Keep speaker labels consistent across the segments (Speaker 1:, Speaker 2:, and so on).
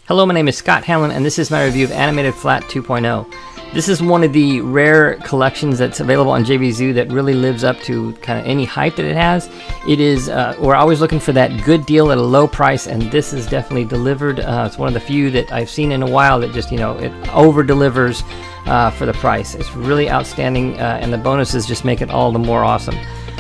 Speaker 1: Hello, my name is Scott Hamlin, and this is my review of Animated Flat 2.0. This is one of the rare collections that's available on JVZoo that really lives up to kind of any hype that it has. It is, we're always looking for that good deal at a low price, and this is definitely delivered. It's one of the few that I've seen in a while that just, it over-delivers for the price. It's really outstanding, and the bonuses just make it all the more awesome.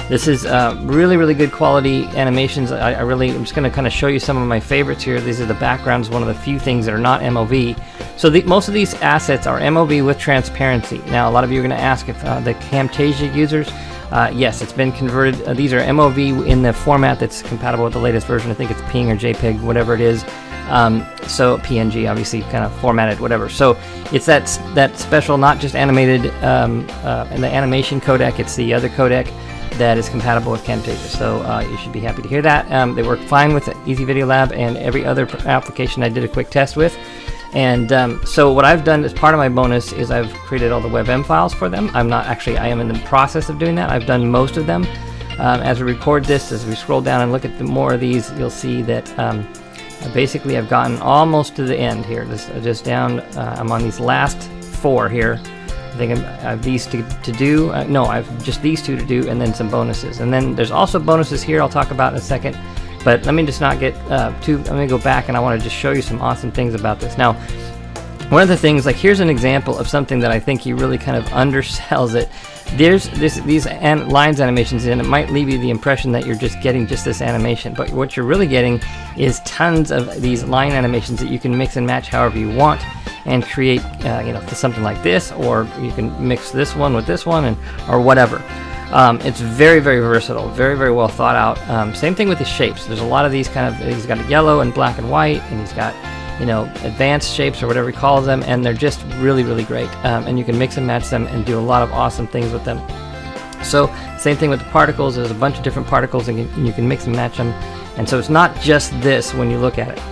Speaker 1: This is really, really good quality animations. I'm just going to kind of show you some of my favorites here. These are the backgrounds, one of the few things that are not MOV. So most of these assets are MOV with transparency. Now, a lot of you are going to ask if the Camtasia users, yes, it's been converted. These are MOV in the format that's compatible with the latest version. I think it's PNG or JPEG, whatever it is. So PNG, obviously, kind of formatted, whatever. So it's that special, not just animated in the animation codec, it's the other codec that is compatible with Camtasia. So you should be happy to hear that. They work fine with Easy Video Lab and every other application I did a quick test with. And so what I've done as part of my bonus is I've created all the WebM files for them. I am in the process of doing that. I've done most of them. As we record this, as we scroll down and look at more of these, you'll see that basically I've gotten almost to the end here. Just down, I'm on these last 4 here. I think I have these to do. No, I have just these 2 to do, and then some bonuses. And then there's also bonuses here I'll talk about in a second. But let me just not get too... I'm going to go back, and I want to just show you some awesome things about this. Now, one of the things, like here's an example of something that I think he really kind of undersells it. There's these lines animations, and it might leave you the impression that you're just getting just this animation. But what you're really getting is tons of these line animations that you can mix and match however you want, and create, something like this, or you can mix this one with this one, or whatever. It's very, very versatile, very, very well thought out. Same thing with the shapes. There's a lot of these he's got yellow and black and white, and he's got, advanced shapes or whatever he calls them, and they're just really, really great. And you can mix and match them and do a lot of awesome things with them. So, same thing with the particles. There's a bunch of different particles, and you can mix and match them. And so it's not just this when you look at it.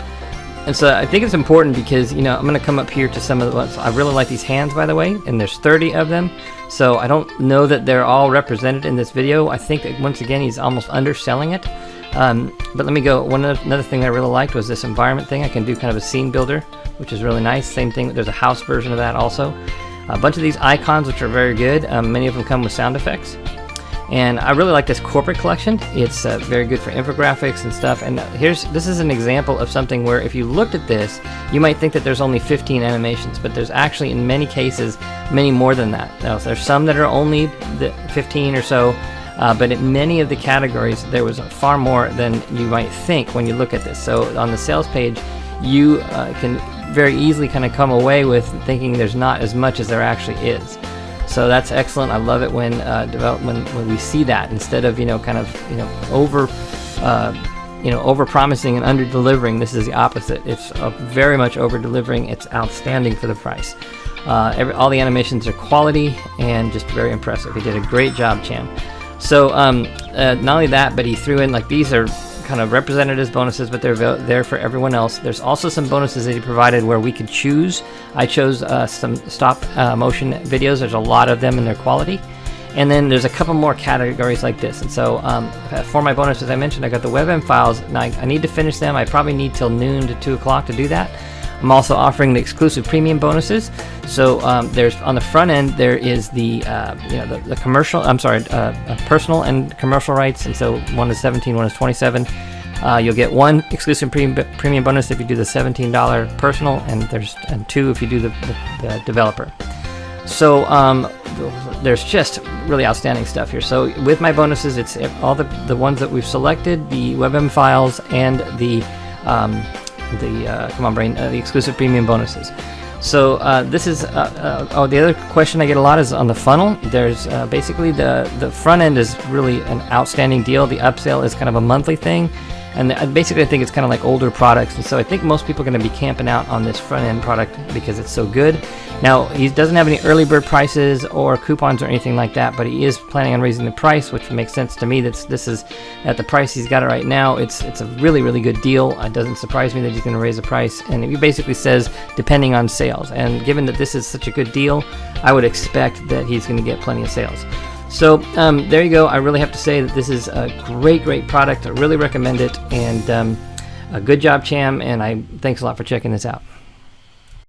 Speaker 1: And so I think it's important because, I'm going to come up here to some of the ones. I really like these hands, by the way, and there's 30 of them. So I don't know that they're all represented in this video. I think that, once again, he's almost underselling it. But let me go. Another thing I really liked was this environment thing. I can do kind of a scene builder, which is really nice. Same thing, there's a house version of that also. A bunch of these icons, which are very good. Many of them come with sound effects. And I really like this corporate collection. It's very good for infographics and stuff. And this is an example of something where if you looked at this, you might think that there's only 15 animations, but there's actually, in many cases, many more than that. Now, there's some that are only 15 or so, but in many of the categories, there was far more than you might think when you look at this. So on the sales page, you can very easily kind of come away with thinking there's not as much as there actually is. So that's excellent. I love it when when we see that instead of over promising and under delivering. This is the opposite. It's very much over delivering. It's outstanding for the price. All the animations are quality and just very impressive. He did a great job, Chan. So not only that, but he threw in these are kind of represented as bonuses, but they're there for everyone else. There's also some bonuses that he provided where we could choose. I chose some stop motion videos. There's a lot of them in their quality. And then there's a couple more categories like this. And so for my bonuses, I mentioned I got the WebM files. Now I need to finish them. I probably need till noon to 2 o'clock to do that. I'm also offering the exclusive premium bonuses. So there's on the front end there is the the commercial. Personal and commercial rights. And so one is 17, one is 27. You'll get 1 exclusive premium bonus if you do the $17 personal, and 2 if you do the developer. So there's just really outstanding stuff here. So with my bonuses, it's all the ones that we've selected, the WebM files, and the the exclusive premium bonuses. So this is the other question I get a lot is on the funnel. There's basically the front end is really an outstanding deal. The upsell is kind of a monthly thing, and basically I think it's kind of like older products. And so I think most people are going to be camping out on this front end product because it's so good. Now he doesn't have any early bird prices or coupons or anything like that, but he is planning on raising the price, which makes sense to me. This is at the price he's got it right now. It's a really, really good deal. It doesn't surprise me that he's going to raise the price, and he basically says depending on sales. And given that this is such a good deal, I would expect that he's going to get plenty of sales. So there you go. I really have to say that this is a great, great product. I really recommend it, and Good job, Cham, and thanks a lot for checking this out.